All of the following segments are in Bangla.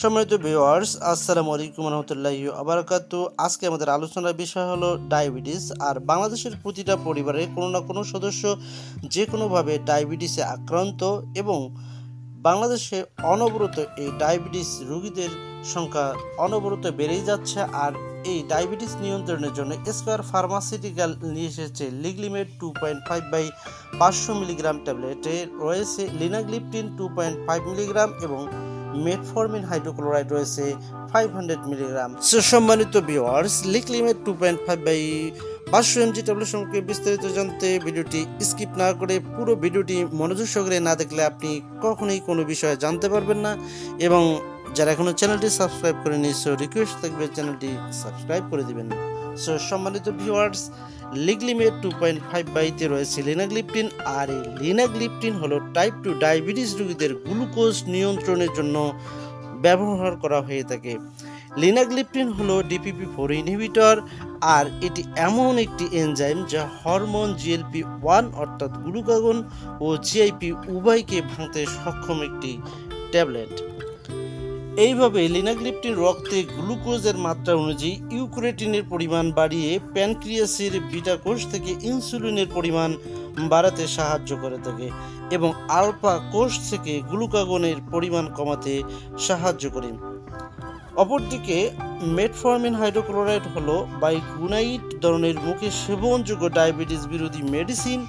সম্মানিত ভিউয়ার্স, আসসালামু আলাইকুম রহমতুল্লাহি আবারাকাতু। আজকে আমাদের আলোচনার বিষয় হলো ডায়াবেটিস। আর বাংলাদেশের প্রতিটা পরিবারে কোনো না কোনো সদস্য যে কোনোভাবে ডায়াবেটিসে আক্রান্ত এবং বাংলাদেশে অনবরত এই ডায়াবেটিস রোগীদের সংখ্যা অনবরত বেড়েই যাচ্ছে। আর এই ডায়াবেটিস নিয়ন্ত্রণের জন্য স্কয়ার ফার্মাসিউটিক্যাল নিয়ে এসেছে লিগলিমেট 2.5/500 মিলিগ্রাম ট্যাবলেটে রয়েছে লিনাগ্লিপটিন 2.5 মিলিগ্রাম এবং মেটফর্মিন হাইড্রোক্লোরাইড রয়েছে 500 মিলিগ্রাম। সম্মানিত ভিউয়ার্স, লিগলিমেট 2.5/500 mg ট্যাবলেট সম্পর্কে বিস্তারিত জানতে ভিডিওটি স্কিপ না করে পুরো ভিডিওটি মনোযোগ সহকারে না দেখলে আপনি কখনোই কোনো বিষয়ে জানতে পারবেন না। এবং যারা এখনো চ্যানেলটি সাবস্ক্রাইব করেনি, সো রিকোয়েস্ট থাকবে চ্যানেলটি সাবস্ক্রাইব করে দিবেন। সো সম্মানিত ভিউয়ার্স, লিগলিমেট 2.5/তে রয়েছে লিনাগ্লিপটিন। আর এই লিনাগ্লিপটিন হলো টাইপ 2 ডায়াবেটিস রোগীদের গ্লুকোজ নিয়ন্ত্রণের জন্য ব্যবহার করা হয়ে থাকে। লিনাগ্লিপটিন হলো DPP-4 ইনহিবিটর। আর এটি এমন একটি এনজাইম যা হরমোন GLP-1 অর্থাৎ গ্লুকাগন ও GIP উভয়কে ভাঙতে সক্ষম একটি ট্যাবলেট। এইভাবে লিনাগ্লিপটিন রক্তে গ্লুকোজের মাত্রা অনুযায়ী ইউক্রেটিনের পরিমাণ বাড়িয়ে প্যানক্রিয়াসের বিটা কোষ থেকে ইনসুলিনের পরিমাণ বাড়াতে সাহায্য করে থাকে এবং আলফা কোষ থেকে গ্লুকাগনের পরিমাণ কমাতে সাহায্য করে। অপরদিকে মেটফর্মিন হাইড্রোক্লোরাইড হলো বাইগুনাইট ধরনের মুখে সেবনযোগ্য ডায়াবেটিস বিরোধী মেডিসিন,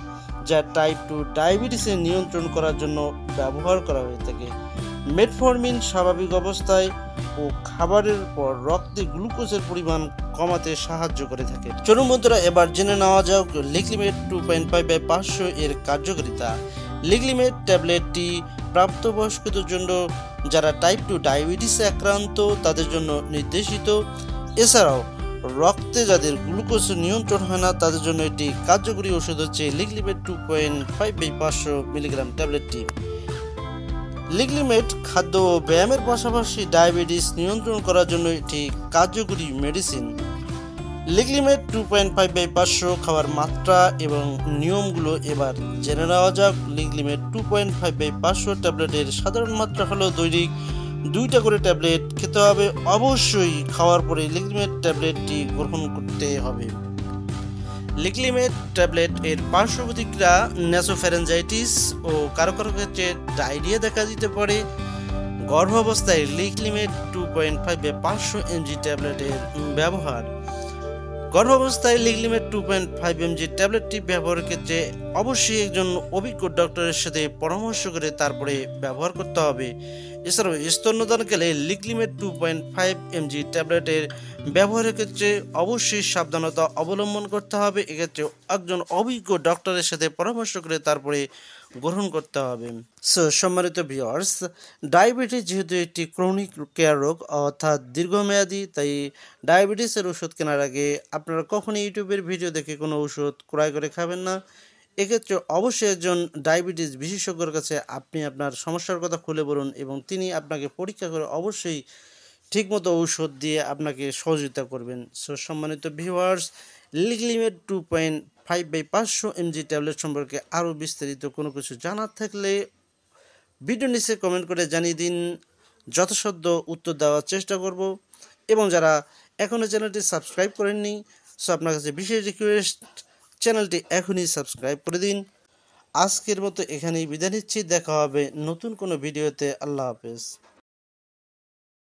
যা টাইপ 2 ডায়াবেটিসের নিয়ন্ত্রণ করার জন্য ব্যবহার করা হয়ে থাকে। মেটফর্মিন স্বাভাবিক অবস্থায় ও খাবারের পর রক্তে গ্লুকোজের পরিমাণ কমাতে সাহায্য করে থাকে। চলুন বন্ধুরা, এবার জেনে নেওয়া যাক লিগলিমেট 2.5/500 এর কার্যকারিতা। লিগলিমেট ট্যাবলেটটি প্রাপ্তবয়স্কদের জন্য, যারা টাইপ 2 ডায়াবেটিসে আক্রান্ত তাদের জন্য নির্দেশিত। এছাড়াও রক্তে যাদের গ্লুকোজ নিয়ন্ত্রণ হয় না তাদের জন্য এটি কার্যকরী ওষুধ হচ্ছে লিগলিমেট 2.5/500 মিলিগ্রাম ট্যাবলেটটি। লিগলিমেট খাদ্য ও ব্যায়ামের পাশাপাশি ডায়াবেটিস নিয়ন্ত্রণ করার জন্য এটি কার্যকরী মেডিসিন। লিগলিমেট 2.5/500 খাওয়ার মাত্রা এবং নিয়মগুলো এবার জেনে নেওয়া যাক। লিগলিমেট 2.5/500 ট্যাবলেটের সাধারণ মাত্রা হলো দৈনিক 2টা করে ট্যাবলেট খেতে হবে। অবশ্যই খাওয়ার পরে লিগলিমেট ট্যাবলেটটি গ্রহণ করতে হবে। লিগলিমেট ট্যাবলেট এর পার্শ্ব প্রতিক্রিয়া ন্যাসোফ্যারেঞ্জাইটিস ও কারো কারো ক্ষেত্রে ডায়রিয়া দেখা দিতে পারে। গর্ভাবস্থায় লিগলিমেট 2.5/500 mg ট্যাবলেটের ব্যবহার। গর্ভাবস্থায় লিগলিমেট 2.5 mg ট্যাবলেটটি ব্যবহারের ক্ষেত্রে অবশ্যই একজন অভিজ্ঞ ডক্টরের সাথে পরামর্শ করে তারপরে ব্যবহার করতে হবে। এছাড়াও স্তন্যদানকালে লিগলিমেট 2.5 mg ট্যাবলেটের ব্যবহারের ক্ষেত্রে অবশ্যই সাবধানতা অবলম্বন করতে হবে। এক্ষেত্রে একজন অভিজ্ঞ ডক্টরের সাথে পরামর্শ করে তারপরে গ্রহণ করতে হবে। সো সম্মানিত ভিউয়ার্স, ডায়াবেটিস যেহেতু একটি ক্রনিক কেয়ার রোগ অর্থাৎ দীর্ঘমেয়াদী, তাই ডায়াবেটিসের ওষুধ কেনার আগে আপনারা কখনই ইউটিউবের ভিডিও দেখে কোনো ওষুধ ক্রয় করে খাবেন না। এক্ষেত্রে অবশ্যই একজন ডায়াবেটিস বিশেষজ্ঞের কাছে আপনি আপনার সমস্যার কথা খুলে বলুন এবং তিনি আপনাকে পরীক্ষা করে অবশ্যই ঠিকমতো ঔষধ দিয়ে আপনাকে সহযোগিতা করবেন। সো সম্মানিত ভিউয়ার্স, লিগলিমেট 2.5/500 mg ট্যাবলেট সম্পর্কে আরও বিস্তারিত কোনো কিছু জানার থাকলে ভিডিও নিচে কমেন্ট করে জানিয়ে দিন, যথাসাধ্য উত্তর দেওয়ার চেষ্টা করব। এবং যারা এখনও চ্যানেলটি সাবস্ক্রাইব করেননি, সো আপনার কাছে বিশেষ রিকোয়েস্ট, চ্যানেলটি এখনই সাবস্ক্রাইব করে দিন। আজকের মতো এখানেই বিদায় নিচ্ছি, দেখা হবে নতুন কোনো ভিডিওতে। আল্লাহ হাফেজ।